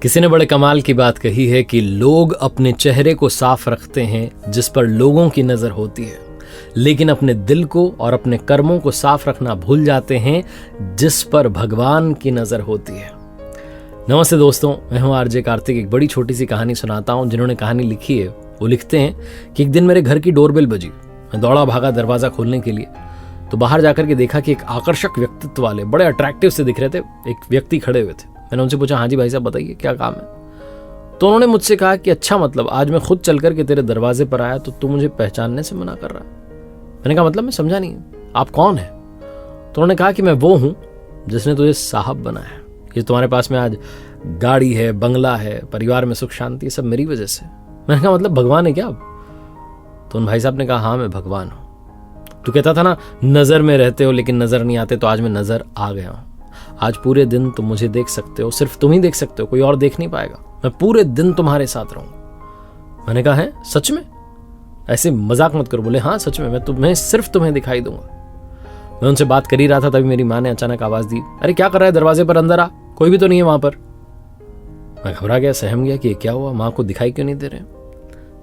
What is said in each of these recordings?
किसी ने बड़े कमाल की बात कही है कि लोग अपने चेहरे को साफ रखते हैं जिस पर लोगों की नजर होती है, लेकिन अपने दिल को और अपने कर्मों को साफ रखना भूल जाते हैं जिस पर भगवान की नजर होती है। नमस्ते दोस्तों, मैं हूं आरजे कार्तिक। एक बड़ी छोटी सी कहानी सुनाता हूं। जिन्होंने कहानी लिखी है वो लिखते हैं कि एक दिन मेरे घर की डोरबेल बजी। मैं दौड़ा भागा दरवाजा खोलने के लिए, तो बाहर जाकर के देखा कि एक आकर्षक व्यक्तित्व वाले बड़े अट्रैक्टिव से दिख रहे थे एक व्यक्ति खड़े हुए थे। मैंने उनसे पूछा, हाँ जी भाई साहब बताइए क्या काम है। तो उन्होंने मुझसे कहा कि अच्छा, मतलब आज मैं खुद चल करके तेरे दरवाजे पर आया तो तू मुझे पहचानने से मना कर रहा है। मैंने कहा मतलब मैं समझा नहीं, आप कौन है। तो उन्होंने कहा कि मैं वो हूं जिसने तुझे साहब बनाया है। ये तुम्हारे पास में आज गाड़ी है, बंगला है, परिवार में सुख शांति, सब मेरी वजह से। मैंने कहा मतलब भगवान है क्या अब। तो उन भाई साहब ने कहा, हाँ मैं भगवान हूं। तू कहता था ना नजर में रहते हो लेकिन नजर नहीं आते, तो आज मैं नजर आ गया हूं। आज पूरे दिन तुम मुझे देख सकते हो, सिर्फ तुम ही देख सकते हो, कोई और देख नहीं पाएगा। मैं पूरे दिन तुम्हारे साथ रहूंगा। मैंने कहा है सच में, ऐसे मजाक मत करो। बोले हाँ सच में, मैं सिर्फ तुम्हें दिखाई दूंगा। मैं उनसे बात कर ही रहा था, तभी मेरी माँ ने अचानक आवाज दी, अरे क्या कर रहा है, दरवाजे पर अंदर आ, कोई भी तो नहीं है वहां पर। मैं घबरा गया, सहम गया कि क्या हुआ, माँ को दिखाई क्यों नहीं दे रहे।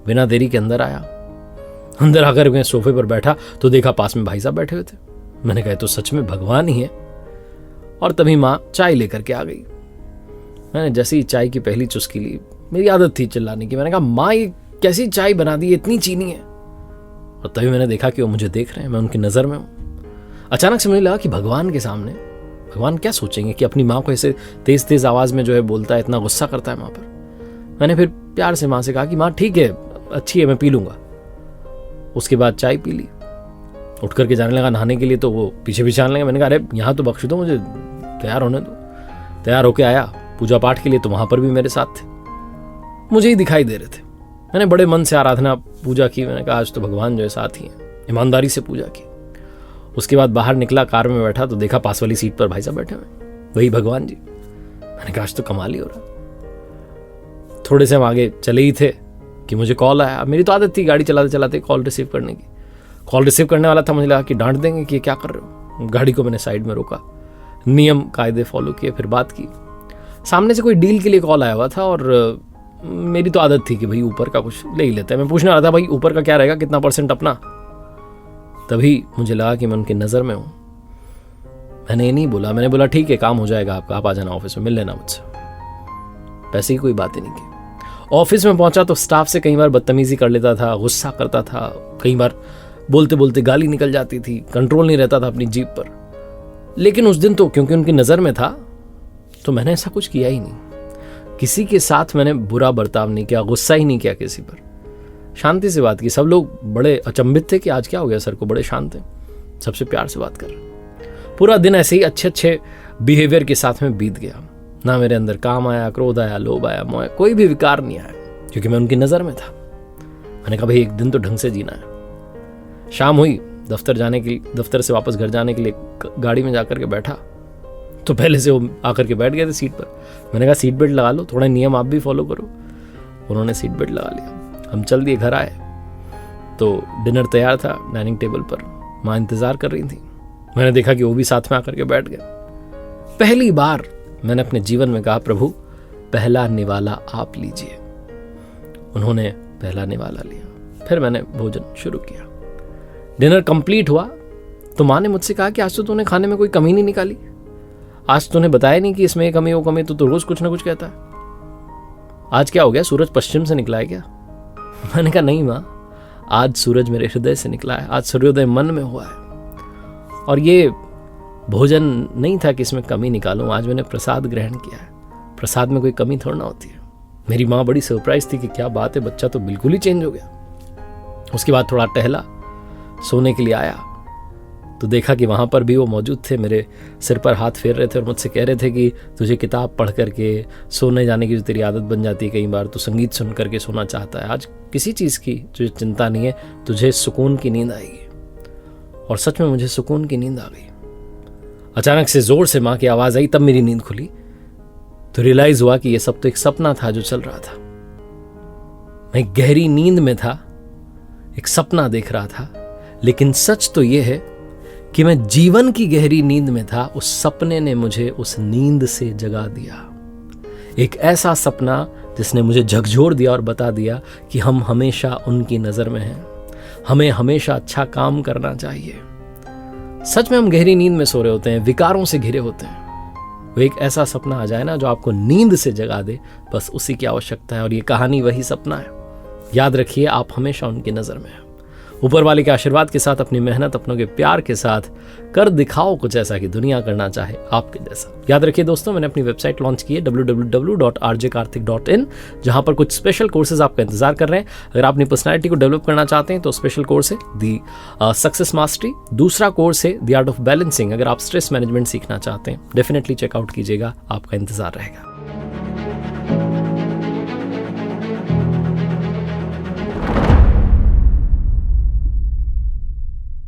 बिना देरी के अंदर आया। अंदर आकर मैं सोफे पर बैठा तो देखा पास में भाई साहब बैठे हुए थे। मैंने कहा तो सच में भगवान ही है। और तभी माँ चाय लेकर के आ गई। मैंने जैसे ही चाय की पहली चुस्की ली, मेरी आदत थी चिल्लाने की, मैंने कहा माँ ये कैसी चाय बना दी, इतनी चीनी है। और तभी मैंने देखा कि वो मुझे देख रहे हैं, मैं उनकी नजर में हूं। अचानक से मुझे लगा कि भगवान के सामने भगवान क्या सोचेंगे कि अपनी माँ को ऐसे तेज तेज आवाज में जो है बोलता है, इतना गुस्सा करता है माँ पर। मैंने फिर प्यार से माँ से कहा कि माँ ठीक है, अच्छी है, मैं पी लूंगा। उसके बाद चाय पी ली। उठ करके जाने लगा नहाने के लिए, तो वो पीछे पीछे आने लगा। मैंने कहा अरे यहाँ तो बख्श दो, मुझे तैयार होने दो। तैयार होके आया पूजा पाठ के लिए, तो वहां पर भी मेरे साथ थे, मुझे ही दिखाई दे रहे थे। मैंने बड़े मन से आराधना पूजा की। मैंने कहा आज तो भगवान जो है साथ ही हैं, ईमानदारी से पूजा की। उसके बाद बाहर निकला, कार में बैठा तो देखा पास वाली सीट पर भाई साहब बैठे हुए, वही भगवान जी। मैंने कहा आज तो कमाल ही हो रहा। थोड़े से हम आगे चले ही थे कि मुझे कॉल आया। मेरी तो आदत थी गाड़ी चलाते चलाते कॉल रिसीव करने की। कॉल रिसीव करने वाला था, मुझे लगा कि डांट देंगे कि क्या कर रहे हो। गाड़ी को मैंने साइड में रोका, नियम कायदे फॉलो किए, फिर बात की। सामने से कोई डील के लिए कॉल आया हुआ था और मेरी तो आदत थी कि भाई ऊपर का कुछ ले ही लेते हैं। मैं पूछने वाला था भाई ऊपर का क्या रहेगा, कितना % अपना। तभी मुझे लगा कि मैं उनकी नज़र में हूं। मैंने ये नहीं बोला, मैंने बोला ठीक है काम हो जाएगा आपका, आप आ जाना ऑफिस में, मिल लेना मुझसे। वैसे ही कोई बात ही नहीं की। ऑफिस में पहुंचा तो स्टाफ से कई बार बदतमीजी कर लेता था, गुस्सा करता था, कई बार बोलते बोलते गाली निकल जाती थी, कंट्रोल नहीं रहता था अपनी जीभ पर। लेकिन उस दिन तो क्योंकि उनकी नज़र में था तो मैंने ऐसा कुछ किया ही नहीं। किसी के साथ मैंने बुरा बर्ताव नहीं किया, गुस्सा ही नहीं किया किसी पर, शांति से बात की। सब लोग बड़े अचंभित थे कि आज क्या हो गया सर को, बड़े शांत थे, सबसे प्यार से बात कर रहे। पूरा दिन ऐसे ही अच्छे अच्छे बिहेवियर के साथ में बीत गया। ना मेरे अंदर काम आया, क्रोध आया, लोभ आया, मोह, कोई भी विकार नहीं आया, क्योंकि मैं उनकी नज़र में था। मैंने कहा भाई एक दिन तो ढंग से जीना है। शाम हुई, दफ्तर से वापस घर जाने के लिए गाड़ी में जाकर के बैठा तो पहले से वो आकर के बैठ गए थे सीट पर। मैंने कहा सीट बेल्ट लगा लो, थोड़ा नियम आप भी फॉलो करो। उन्होंने सीट बेल्ट लगा लिया। हम चल दिए, घर आए तो डिनर तैयार था डाइनिंग टेबल पर, माँ इंतजार कर रही थी। मैंने देखा कि वो भी साथ में आकर के बैठ गए। पहली बार मैंने अपने जीवन में कहा प्रभु पहला निवाला आप लीजिए। उन्होंने पहला निवाला लिया, फिर मैंने भोजन शुरू किया। डिनर कंप्लीट हुआ तो माँ ने मुझसे कहा कि आज तो तूने खाने में कोई कमी नहीं निकाली, आज तूने बताया नहीं कि इसमें ये कमी वो कमी, तो रोज कुछ ना कुछ कहता है। आज क्या हो गया, सूरज पश्चिम से निकला है क्या। मैंने कहा नहीं माँ, आज सूरज मेरे हृदय से निकला है, आज सूर्योदय मन में हुआ है। और ये भोजन नहीं था कि इसमें कमी निकालूं, आज मैंने प्रसाद ग्रहण किया है, प्रसाद में कोई कमी थोड़ा ना होती है। मेरी माँ बड़ी सरप्राइज थी कि क्या बात है, बच्चा तो बिल्कुल ही चेंज हो गया। उसके बाद थोड़ा टहला, सोने के लिए आया तो देखा कि वहाँ पर भी वो मौजूद थे, मेरे सिर पर हाथ फेर रहे थे और मुझसे कह रहे थे कि तुझे किताब पढ़ करके सोने जाने की जो तेरी आदत बन जाती है, कई बार तो संगीत सुन करके सोना चाहता है, आज किसी चीज़ की तुझे चिंता नहीं है, तुझे सुकून की नींद आएगी। और सच में मुझे सुकून की नींद आ गई। अचानक से जोर से माँ की आवाज़ आई, तब मेरी नींद खुली तो रियलाइज हुआ कि ये सब तो एक सपना था जो चल रहा था। मैं गहरी नींद में था, एक सपना देख रहा था, लेकिन सच तो यह है कि मैं जीवन की गहरी नींद में था। उस सपने ने मुझे उस नींद से जगा दिया। एक ऐसा सपना जिसने मुझे झकझोर दिया और बता दिया कि हम हमेशा उनकी नज़र में हैं, हमें हमेशा अच्छा काम करना चाहिए। सच में हम गहरी नींद में सो रहे होते हैं, विकारों से घिरे होते हैं, वो एक ऐसा सपना आ जाए ना जो आपको नींद से जगा दे, बस उसी की आवश्यकता है। और ये कहानी वही सपना है। याद रखिए, आप हमेशा उनकी नज़र में हैं। ऊपर वाले के आशीर्वाद के साथ, अपनी मेहनत, अपनों के प्यार के साथ कर दिखाओ कुछ ऐसा कि दुनिया करना चाहे आपके जैसा। याद रखिए दोस्तों, मैंने अपनी वेबसाइट लॉन्च की है www.rjkarthik.in, जहां पर कुछ स्पेशल कोर्सेज आपका इंतजार कर रहे हैं। अगर आप अपनी पर्सनैलिटी को डेवलप करना चाहते हैं तो स्पेशल कोर्स है दी सक्सेस मास्टरी। दूसरा कोर्स है द आर्ट ऑफ बैलेंसिंग। अगर आप स्ट्रेस मैनेजमेंट सीखना चाहते हैं, डेफिनेटली चेकआउट कीजिएगा, आपका इंतजार रहेगा।